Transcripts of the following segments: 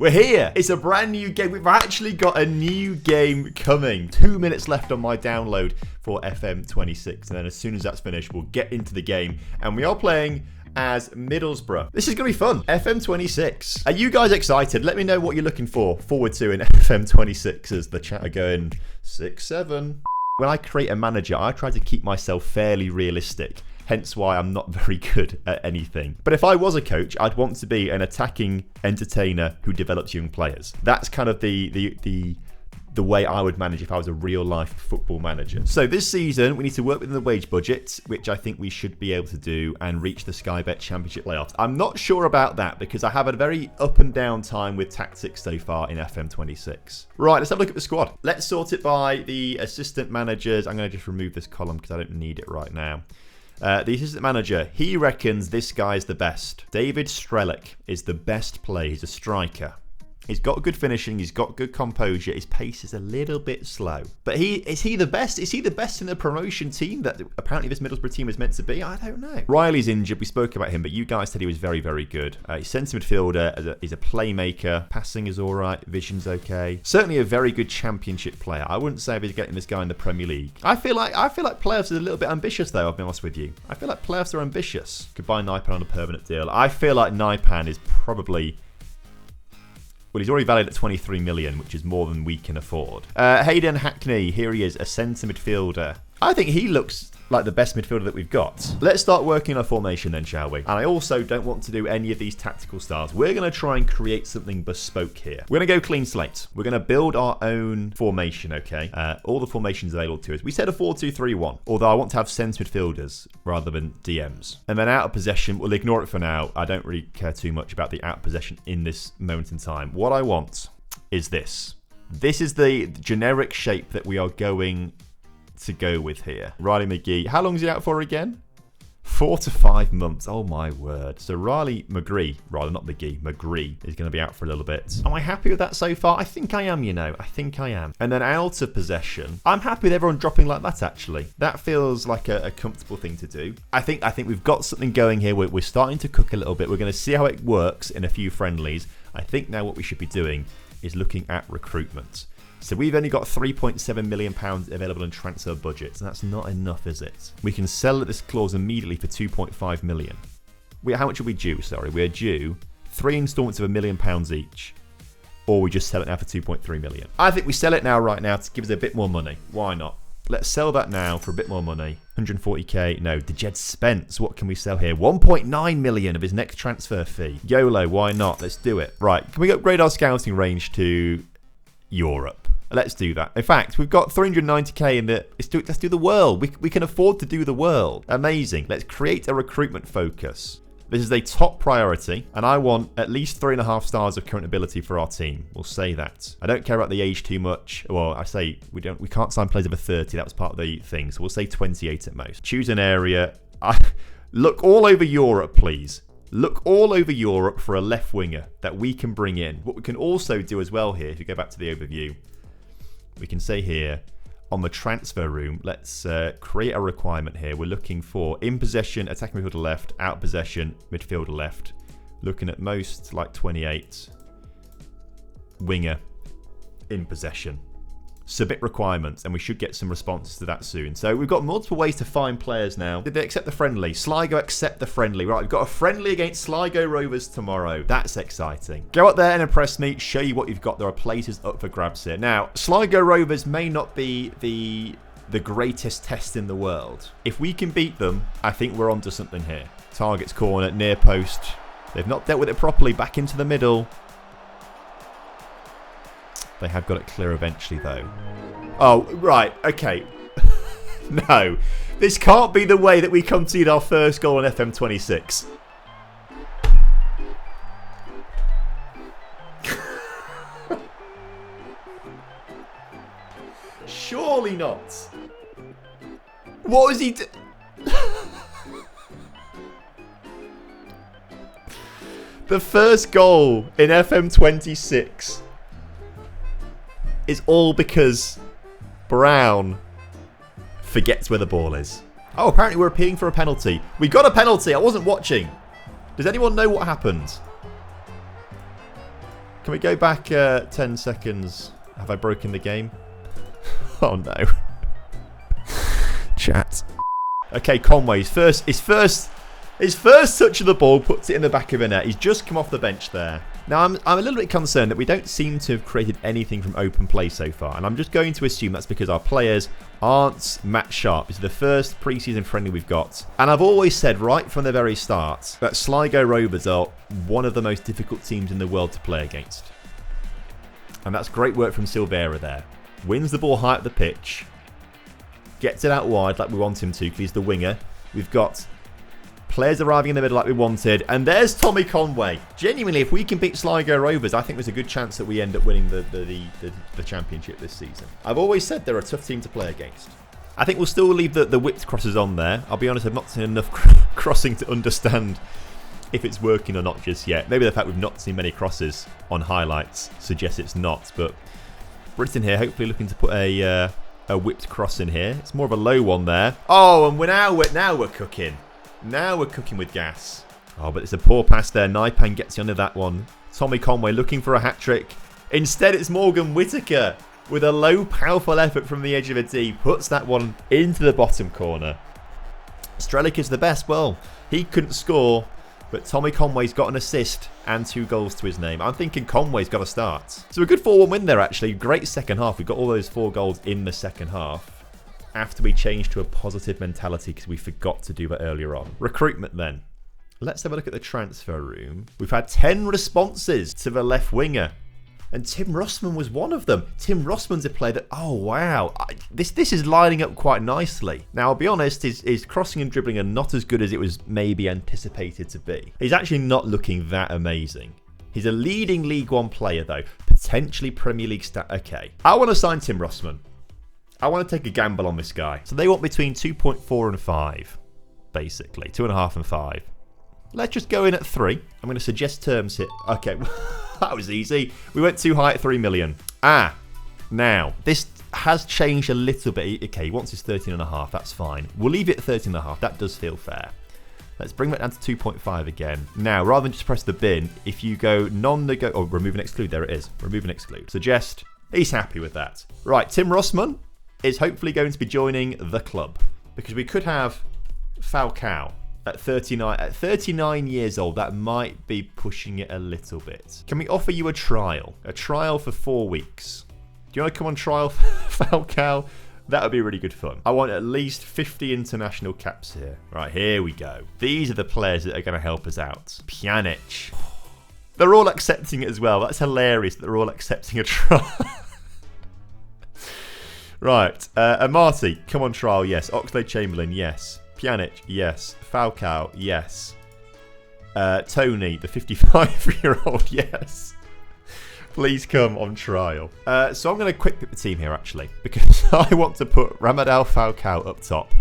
We're here. It's a brand new game. We've actually got a new game coming. 2 minutes left on my download for FM26. And then as soon as that's finished, we'll get into the game. And we are playing as Middlesbrough. This is going to be fun. FM26. Are you guys excited? Let me know what you're looking forward to in FM26 as the chat are going 6-7. When I create a manager, I try to keep myself fairly realistic. Hence why I'm not very good at anything. But if I was a coach, I'd want to be an attacking entertainer who develops young players. That's kind of the way I would manage if I was a real life football manager. So this season, we need to work within the wage budget, which I think we should be able to do, and reach the Sky Bet Championship playoffs. I'm not sure about that because I have a very up and down time with tactics so far in FM26. Right, let's have a look at the squad. Let's sort it by the assistant managers. I'm going to just remove this column because I don't need it right now. The assistant manager, he reckons this guy is the best. David Strelic is the best player. He's a striker. He's got good finishing. He's got good composure. His pace is a little bit slow. But is he the best? Is he the best in the promotion team that apparently this Middlesbrough team is meant to be? I don't know. Riley's injured. We spoke about him, but you guys said he was very, very good. He's centre midfielder. He's a playmaker. Passing is all right. Vision's okay. Certainly a very good championship player. I wouldn't say he's getting this guy in the Premier League. I feel like playoffs are a little bit ambitious, though, I'll be honest with you. I feel like playoffs are ambitious. Could buy Naipan on a permanent deal. I feel like Naipan is probably... Well, he's already valued at 23 million, which is more than we can afford. Hayden Hackney, here he is, a centre midfielder. I think he looks like the best midfielder that we've got. Let's start working on a formation then, shall we? And I also don't want to do any of these tactical styles. We're going to try and create something bespoke here. We're going to go clean slate. We're going to build our own formation, okay? All the formations available to us. We said a 4-2-3-1, although I want to have centre midfielders rather than DMs. And then out of possession, we'll ignore it for now. I don't really care too much about the out of possession in this moment in time. What I want is this. This is the generic shape that we are going to go with here. Riley McGee. How long is he out for again? 4 to 5 months. Oh my word. So Riley McGree, rather not McGee, McGree is going to be out for a little bit. Am I happy with that so far? I think I am, you know. I think I am. And then out of possession, I'm happy with everyone dropping like that, actually. That feels like a comfortable thing to do. I think we've got something going here. We're starting to cook a little bit. We're going to see how it works in a few friendlies. I think now what we should be doing is looking at recruitment. So we've only got £3.7 million available in transfer budgets, and that's not enough, is it? We can sell this clause immediately for £2.5 million. How much are we due? Sorry, we're due 3 instalments of £1 million each, or we just sell it now for 2.3 million. I think we sell it now, right now, to give us a bit more money. Why not? Let's sell that now for a bit more money. 140k. No, Dejed Spence. What can we sell here? 1.9 million of his next transfer fee. YOLO. Why not? Let's do it. Right. Can we upgrade our scouting range to Europe? Let's do that. In fact, we've got 390k in the... Let's do the world. We can afford to do the world. Amazing. Let's create a recruitment focus. This is a top priority, and I want at least 3.5 stars of current ability for our team. We'll say that. I don't care about the age too much. Well, I say we can't sign players over 30. That was part of the thing, so we'll say 28 at most. Choose an area. Look all over Europe, please. Look all over Europe for a left winger that we can bring in. What we can also do as well here, if you go back to the overview, we can say here on the transfer room, let's create a requirement here. We're looking for in possession, attacking midfielder left, out possession, midfielder left. Looking at most like 28. Winger in possession. Submit requirements, and we should get some responses to that soon. So we've got multiple ways to find players now. Did they accept the friendly? Sligo accept the friendly. Right, we've got a friendly against Sligo Rovers tomorrow. That's exciting. Go out there and impress me. Show you what you've got. There are places up for grabs here. Now, Sligo Rovers may not be the greatest test in the world. If we can beat them, I think we're onto something here. Target's corner, near post. They've not dealt with it properly. Back into the middle. They have got it clear eventually, though. Oh, right. Okay. No. This can't be the way that we concede our first goal in FM26. Surely not. What was he The first goal in FM26 is all because Brown forgets where the ball is. Oh, apparently we're appealing for a penalty. We got a penalty. I wasn't watching. Does anyone know what happened? Can we go back 10 seconds? Have I broken the game? Oh no. Chat. Okay, Conway's his first touch of the ball puts it in the back of the net. He's just come off the bench there. Now, I'm a little bit concerned that we don't seem to have created anything from open play so far. And I'm just going to assume that's because our players aren't match sharp. This is the first pre-season friendly we've got. And I've always said right from the very start that Sligo Rovers are one of the most difficult teams in the world to play against. And that's great work from Silvera there. Wins the ball high up the pitch. Gets it out wide like we want him to because he's the winger. We've got players arriving in the middle like we wanted. And there's Tommy Conway. Genuinely, if we can beat Sligo Rovers, I think there's a good chance that we end up winning the championship this season. I've always said they're a tough team to play against. I think we'll still leave the whipped crosses on there. I'll be honest, I've not seen enough crossing to understand if it's working or not just yet. Maybe the fact we've not seen many crosses on highlights suggests it's not. But Britain here, hopefully looking to put a whipped cross in here. It's more of a low one there. Oh, and now we're cooking. Now we're cooking with gas. Oh, but it's a poor pass there. Naipan gets you under that one. Tommy Conway looking for a hat-trick. Instead, it's Morgan Whittaker with a low, powerful effort from the edge of a D. Puts that one into the bottom corner. Strelic is the best. Well, he couldn't score, but Tommy Conway's got an assist and 2 goals to his name. I'm thinking Conway's got to start. So a good 4-1 win there, actually. Great second half. We got all those 4 goals in the second half after we changed to a positive mentality because we forgot to do that earlier on. Recruitment then. Let's have a look at the transfer room. We've had 10 responses to the left winger. And Tim Rossman was one of them. Tim Rossman's a player that, oh wow, this is lining up quite nicely. Now, I'll be honest, his crossing and dribbling are not as good as it was maybe anticipated to be. He's actually not looking that amazing. He's a leading League One player though. Potentially Premier League Okay, I want to sign Tim Rossman. I want to take a gamble on this guy. So they want between 2.4 and 5, basically. 2.5 and 5. Let's just go in at 3. I'm going to suggest terms here. Okay, that was easy. We went too high at 3 million. Now, this has changed a little bit. Okay, he wants his 13.5. That's fine. We'll leave it at 13.5. That does feel fair. Let's bring that down to 2.5 again. Now, rather than just press the bin, if you go non-nego... Oh, remove and exclude. There it is. Remove and exclude. Suggest. He's happy with that. Right, Tim Rossman is hopefully going to be joining the club. Because we could have Falcao at 39. At 39 years old, that might be pushing it a little bit. Can we offer you a trial? A trial for 4 weeks. Do you want to come on trial for Falcao? That would be really good fun. I want at least 50 international caps here. Right, here we go. These are the players that are going to help us out. Pjanic. They're all accepting it as well. That's hilarious that they're all accepting a trial. Right, Amati, come on trial, yes. Oxlade-Chamberlain, yes. Pjanic, yes. Falcao, yes. Tony, the 55-year-old, yes. Please come on trial. So I'm going to quick pick the team here, actually, because I want to put Ramadal Falcao up top.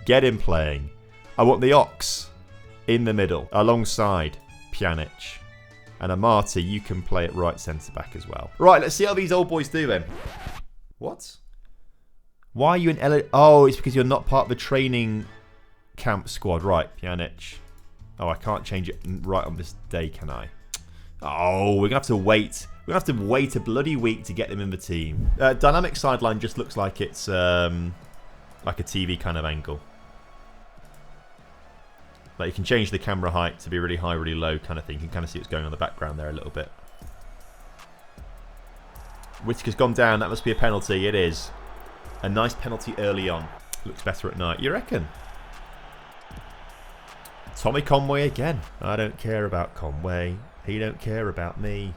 Get him playing. I want the Ox in the middle, alongside Pjanic. And Amati, you can play at right centre-back as well. Right, let's see how these old boys do then. What? Why are you in Oh, it's because you're not part of the training camp squad. Right, Pjanic. Oh, I can't change it right on this day, can I? Oh, we're going to have to wait. We're going to have to wait a bloody week to get them in the team. Dynamic sideline just looks like it's like a TV kind of angle. Like you can change the camera height to be really high, really low kind of thing. You can kind of see what's going on in the background there a little bit. Whittaker's gone down. That must be a penalty. It is. A nice penalty early on. Looks better at night. You reckon? Tommy Conway again. I don't care about Conway. He don't care about me.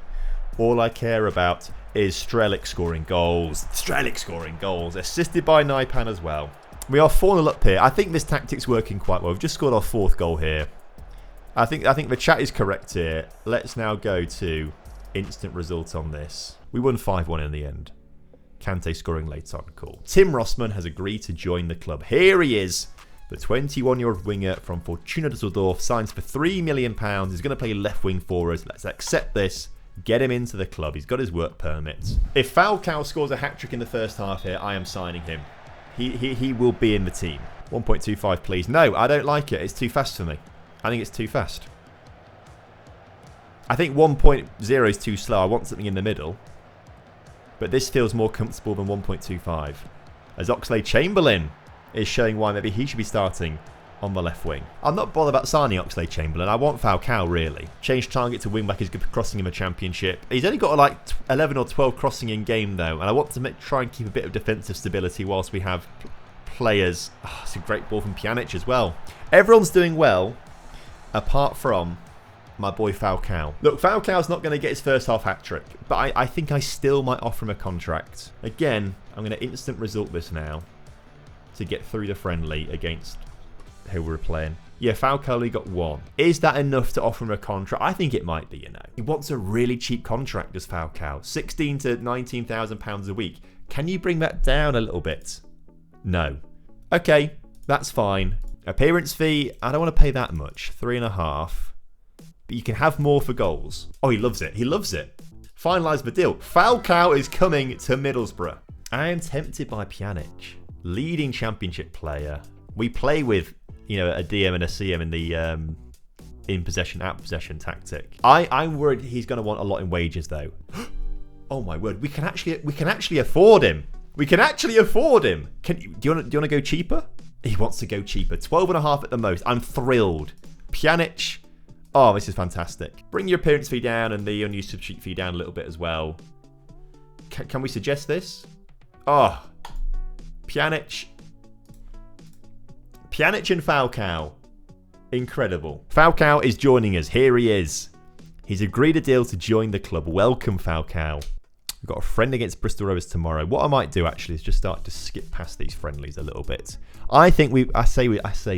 All I care about is Strelic scoring goals. Strelic scoring goals. Assisted by Naipan as well. We are 4-0 up here. I think this tactic's working quite well. We've just scored our 4th goal here. I think the chat is correct here. Let's now go to instant result on this. We won 5-1 in the end. Kante scoring late on. Cool. Tim Rossman has agreed to join the club. Here he is. The 21-year-old winger from Fortuna Düsseldorf signs for £3 million. He's going to play left wing for us. Let's accept this. Get him into the club. He's got his work permit. If Falcao scores a hat-trick in the first half here, I am signing him. He will be in the team. 1.25, please. No, I don't like it. It's too fast for me. I think it's too fast. I think 1.0 is too slow. I want something in the middle. But this feels more comfortable than 1.25. As Oxlade-Chamberlain is showing why maybe he should be starting on the left wing. I'm not bothered about signing Oxlade-Chamberlain. I want Falcao, really. Change target to wing back is good for crossing in the Championship. He's only got like 11 or 12 crossing in game, though. And I want to try and keep a bit of defensive stability whilst we have players. Oh, it's a great ball from Pjanic as well. Everyone's doing well, apart from my boy Falcao. Look, Falcao's not going to get his first half hat-trick, but I think I still might offer him a contract. Again, I'm going to instant result this now to get through the friendly against who we're playing. Yeah, Falcao only got 1. Is that enough to offer him a contract? I think it might be, you know. He wants a really cheap contract, does Falcao. 16 to 19,000 pounds a week. Can you bring that down a little bit? No. Okay, that's fine. Appearance fee, I don't want to pay that much. 3.5. But you can have more for goals. Oh, he loves it. He loves it. Finalise the deal. Falcao is coming to Middlesbrough. I am tempted by Pjanic. Leading Championship player. We play with, you know, a DM and a CM in the in possession, out possession tactic. I'm worried he's going to want a lot in wages, though. Oh my word, we can actually afford him. We can actually afford him. Do you want to go cheaper? He wants to go cheaper. 12.5 at the most. I'm thrilled. Pjanic. Oh, this is fantastic. Bring your appearance fee down and the unused substitute fee down a little bit as well. Can we suggest this? Oh, Pjanic. Pjanic and Falcao. Incredible. Falcao is joining us. Here he is. He's agreed a deal to join the club. Welcome, Falcao. We've got a friend against Bristol Rovers tomorrow. What I might do actually is just start to skip past these friendlies a little bit. I think I say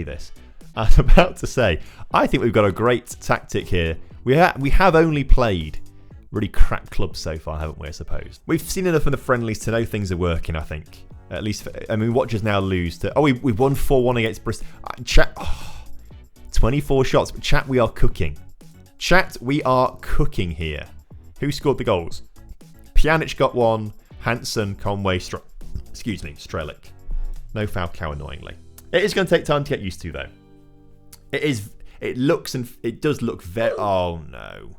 this. I was about to say, I think we've got a great tactic here. We have only played really crap clubs so far, haven't we, I suppose? We've seen enough of the friendlies to know things are working, I think. At least, I mean, watch us now lose to... Oh, we won 4-1 against Bristol. Chat, 24 shots. But chat, we are cooking. Chat, we are cooking here. Who scored the goals? Pjanic got 1. Hansen, Conway, Strelic. No Falcao, annoyingly. It is going to take time to get used to, though. It looks and it does look very... Oh, no.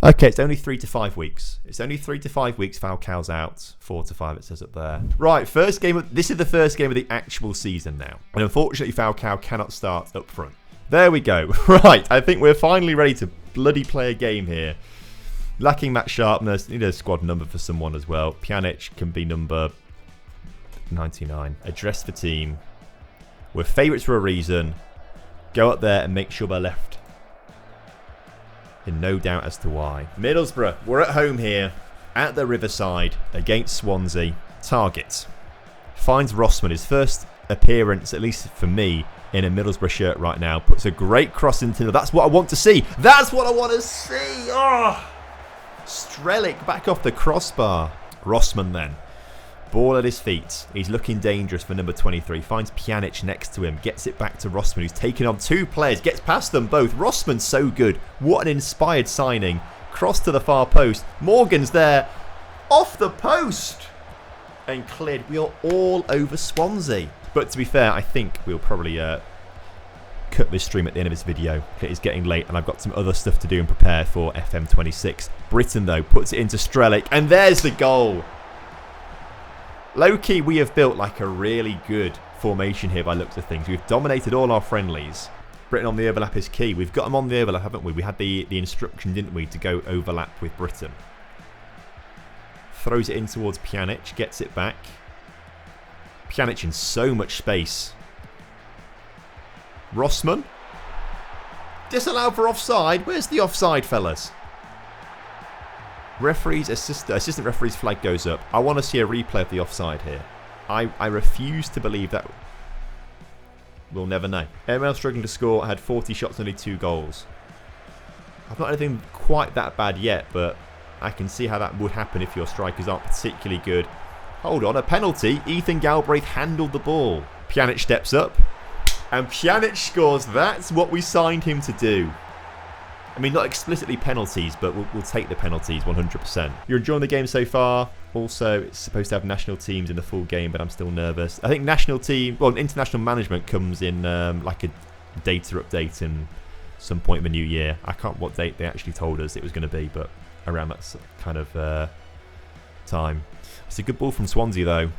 Okay, it's only 3 to 5 weeks. It's only 3 to 5 weeks. Falcao's out. 4 to 5, it says up there. Right, first game. This is the first game of the actual season now. And unfortunately, Falcao cannot start up front. There we go. Right, I think we're finally ready to bloody play a game here. Lacking match sharpness. Need a squad number for someone as well. Pjanic can be number 99. Address the team. We're favourites for a reason. Go up there and make sure they're left. In no doubt as to why. Middlesbrough, we're at home here. At the Riverside against Swansea. Target. Finds Rossman. His first appearance, at least for me, in a Middlesbrough shirt right now. Puts a great cross into... That's what I want to see. That's what I want to see. Oh! Strelic back off the crossbar. Rossman then. Ball at his feet. He's looking dangerous for number 23. Finds Pjanic next to him. Gets it back to Rossman, who's taken on 2 players. Gets past them both. Rossman's so good. What an inspired signing. Cross to the far post. Morgan's there. Off the post. And cleared. We are all over Swansea. But to be fair, I think we'll probably cut this stream at the end of this video. It is getting late and I've got some other stuff to do and prepare for FM26. Britain, though, puts it into Strelic. And there's the goal. Low-key, we have built like a really good formation here by looks of things. We've dominated all our friendlies. Britain on the overlap is key. We've got them on the overlap, haven't we? We had the instruction, didn't we, to go overlap with Britain. Throws it in towards Pjanic. Gets it back. Pjanic in so much space. Rossman. Disallowed for offside. Where's the offside, fellas? Referee's assistant referee's flag goes up. I want to see a replay of the offside here. I refuse to believe that. We'll never know. ML struggling to score. Had 40 shots, only 2 goals. I've not had anything quite that bad yet, but I can see how that would happen if your strikers aren't particularly good. Hold on, a penalty. Ethan Galbraith handled the ball. Pjanic steps up. And Pjanic scores. That's what we signed him to do. I mean, not explicitly penalties, but we'll take the penalties 100%. You're enjoying the game so far. Also, it's supposed to have national teams in the full game, but I'm still nervous. I think international management comes in like a data update in some point in the new year. I can't what date they actually told us it was going to be, but around that kind of time. It's a good ball from Swansea, though.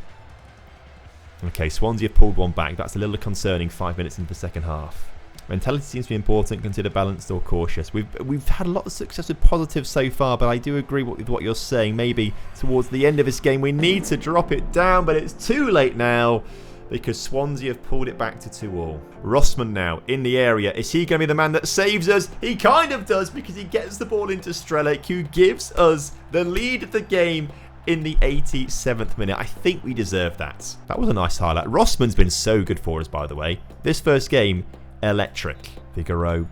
Okay, Swansea have pulled one back. That's a little concerning 5 minutes into the second half. Mentality seems to be important. Consider balanced or cautious. We've had a lot of success with positives so far, but I do agree with what you're saying. Maybe towards the end of this game we need to drop it down, but it's too late now because Swansea have pulled it back to 2-2. Rossman now in the area. Is he going to be the man that saves us? He kind of does because he gets the ball into Strelic, who gives us the lead of the game in the 87th minute. I think we deserve that. That was a nice highlight. Rossman's been so good for us, by the way. This first game, electric. Boro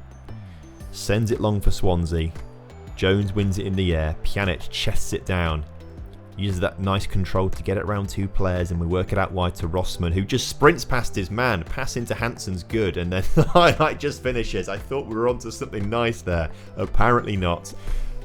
sends it long for Swansea. Jones wins it in the air. Pjanic chests it down. Uses that nice control to get it around two players, and we work it out wide to Rossman, who just sprints past his man. Pass into Hansen's good, and then the highlight just finishes. I thought we were onto something nice there. Apparently not.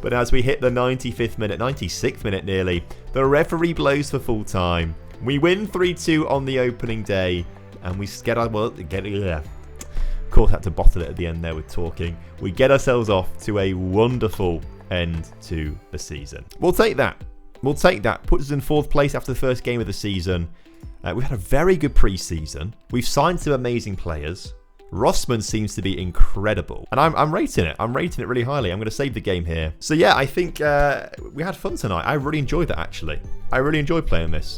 But as we hit the 95th minute, 96th minute nearly, the referee blows for full time. We win 3-2 on the opening day, and we get our of course, had to bottle it at the end there with talking. We get ourselves off to a wonderful end to the season. We'll take that. We'll take that. Puts us in 4th place after the first game of the season. We've had a very good pre-season. We've signed some amazing players. Rossman seems to be incredible. And I'm rating it. I'm rating it really highly. I'm going to save the game here. So yeah, I think we had fun tonight. I really enjoyed that, actually. I really enjoyed playing this.